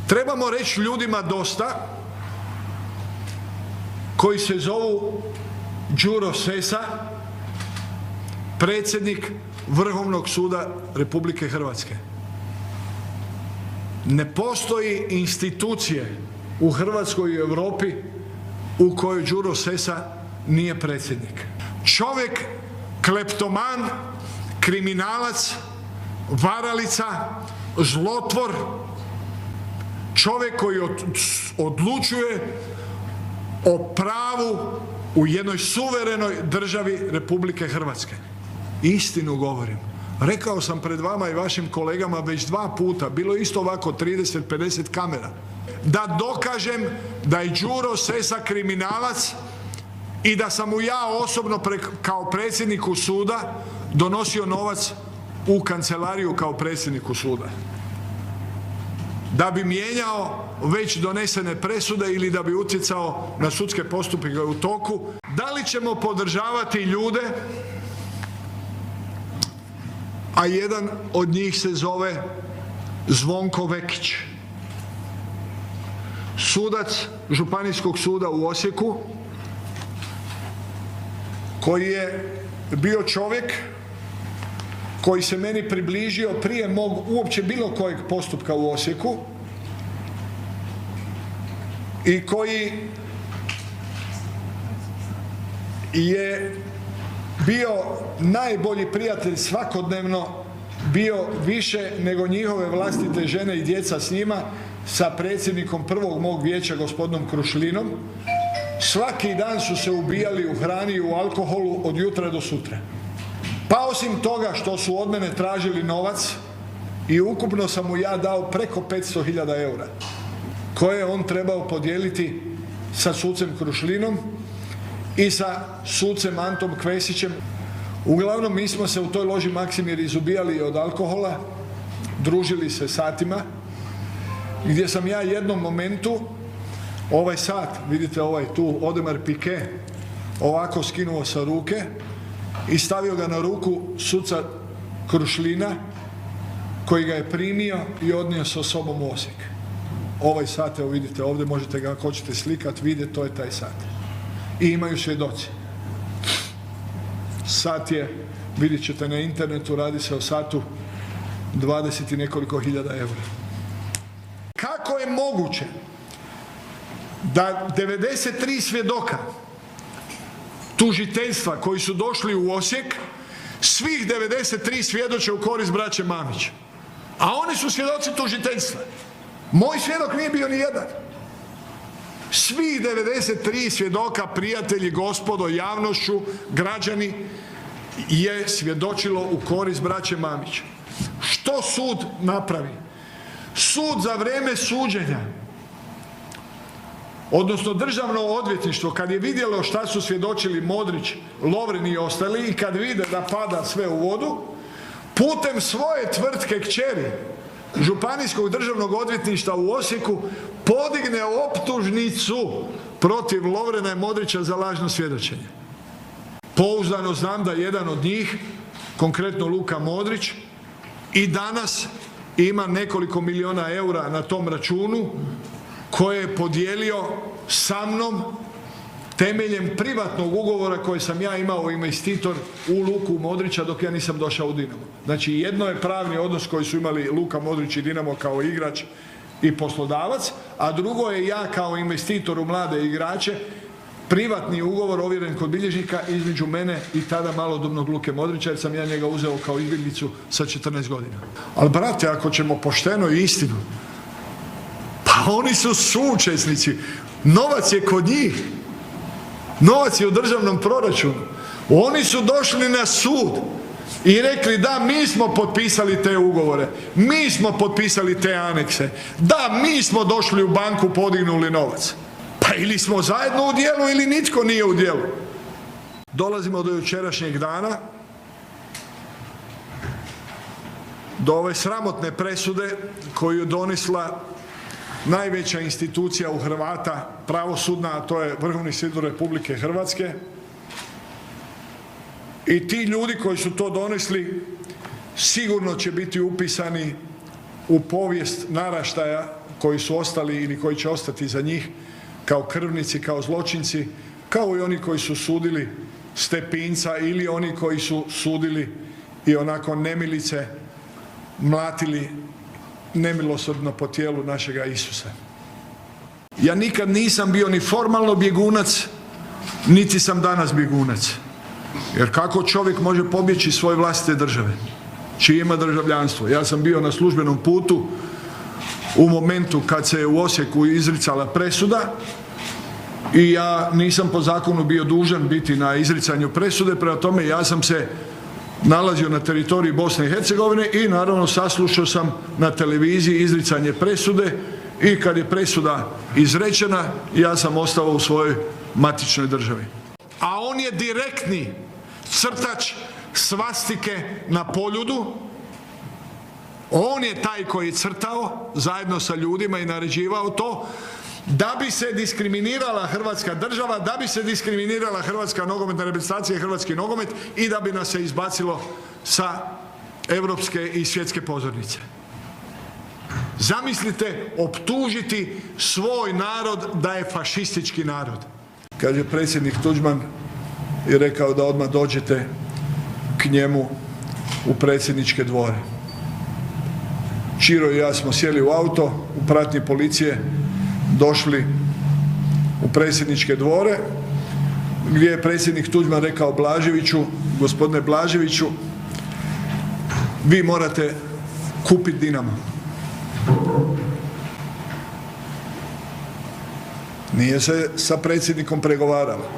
Trebamo reći ljudima dosta koji se zovu Đuro Sesa, predsjednik Vrhovnog suda Republike Hrvatske. Ne postoji institucije u Hrvatskoj i Europi u kojoj Đuro Sesa nije predsjednik. Čovjek kleptoman, kriminalac, varalica, zlotvor, čovjek koji odlučuje o pravu u jednoj suverenoj državi Republike Hrvatske. Istinu govorim. Rekao sam pred vama i vašim kolegama već 2 puta, bilo isto ovako 30-50 kamera, da dokažem da je Đuro Sesa kriminalac i da sam mu ja osobno kao predsjedniku suda donosio novac u kancelariju kao predsjedniku suda. Da bi mijenjao već donesene presude ili da bi utjecao na sudske postupke u toku. Da li ćemo podržavati ljude, a jedan od njih se zove Zvonko Vekić, sudac Županijskog suda u Osijeku, koji je bio čovjek koji se meni približio prije mog uopće bilo kojeg postupka u Osijeku i koji je bio najbolji prijatelj svakodnevno, bio više nego njihove vlastite žene i djeca s njima, sa predsjednikom prvog mog vijeća gospodinom Krušlinom. Svaki dan su se ubijali u hrani i u alkoholu od jutra do sutra. Pa osim toga što su od mene tražili novac i ukupno sam mu ja dao preko 500.000 eura koje je on trebao podijeliti sa sucem Krušlinom i sa sucem Antom Kvesićem. Uglavnom mi smo se u toj loži Maksimir izubijali od alkohola, družili se satima, gdje sam ja jednom momentu ovaj sat, vidite ovaj tu Odemar Pike, ovako skinuo sa ruke i stavio ga na ruku suca Krušlina, koji ga je primio i odnio sa sobom u Osijek. Ovaj sat, evo vidite ovdje, možete ga ako hoćete slikati, vidjeti, to je taj sat. I imaju svjedoci. Sat je, vidjet ćete na internetu, radi se o satu 20 i nekoliko hiljada eura. Kako je moguće da 93 svjedoka tužiteljstva koji su došli u Osijek, svih 93 svjedoče u korist braće Mamić, a oni su svjedoci tužiteljstva? Moj svjedok nije bio ni jedan. Svih 93 svjedoka, prijatelji, gospodo, javnošću, građani, je svjedočilo u korist braće Mamić. Što sud napravi? Sud za vrijeme suđenja, odnosno državno odvjetništvo, kad je vidjelo šta su svjedočili Modrić, Lovrin i ostali, i kad vide da pada sve u vodu, putem svoje tvrtke kćeri Županijskog državnog odvjetništva u Osijeku podigne optužnicu protiv Lovrina i Modrića za lažno svjedočenje. Pouzdano znam da jedan od njih, konkretno Luka Modrić, i danas ima nekoliko milijuna eura na tom računu koje je podijelio sa mnom temeljem privatnog ugovora koji sam ja imao investitor u Luku Modrića dok ja nisam došao u Dinamo. Znači jedno je pravni odnos koji su imali Luka Modrić i Dinamo kao igrač i poslodavac, a drugo je ja kao investitor u mlade igrače, privatni ugovor ovjeren kod bilježnika između mene i tada malodobnog Luke Modrića, jer sam ja njega uzeo kao izbjeglicu sa 14 godina. Ali brate, ako ćemo pošteno i istinu, pa oni su suučesnici, novac je kod njih, novac je u državnom proračunu. Oni su došli na sud i rekli da, mi smo potpisali te ugovore, mi smo potpisali te anekse, da, mi smo došli u banku, podignuli novac. Pa ili smo zajedno u djelu ili nitko nije u djelu. Dolazimo do jučerašnjeg dana, do ove sramotne presude koju je donesla najveća institucija u Hrvata, pravosudna, a to je Vrhovni sud Republike Hrvatske. I ti ljudi koji su to donesli sigurno će biti upisani u povijest naraštaja koji su ostali ili koji će ostati za njih kao krvnici, kao zločinci, kao i oni koji su sudili Stepinca ili oni koji su sudili i onako nemilice mlatili nemilosrdno po tijelu našega Isusa. Ja nikad nisam bio ni formalno bjegunac, niti sam danas bjegunac. Jer kako čovjek može pobjeći iz svoje vlastite države, čije ima državljanstvo? Ja sam bio na službenom putu u momentu kad se je u Osijeku izricala presuda i ja nisam po zakonu bio dužan biti na izricanju presude, prema tome ja sam se nalazio na teritoriji Bosne i Hercegovine i naravno saslušao sam na televiziji izricanje presude i kad je presuda izrečena ja sam ostao u svojoj matičnoj državi. A on je direktni crtač svastike na Poljudu. On je taj koji je crtao zajedno sa ljudima i naređivao to da bi se diskriminirala Hrvatska država, da bi se diskriminirala Hrvatska nogometna reprezentacija i hrvatski nogomet i da bi nas se izbacilo sa europske i svjetske pozornice. Zamislite, optužiti svoj narod da je fašistički narod. Kaže predsjednik Tuđman je rekao da odmah dođete k njemu u predsjedničke dvore. Čiro i ja smo sjeli u auto, u pratnji policije došli u predsjedničke dvore, gdje je predsjednik Tuđman rekao Blaževiću: gospodine Blaževiću, vi morate kupiti Dinamo. Nije se sa predsjednikom pregovaralo.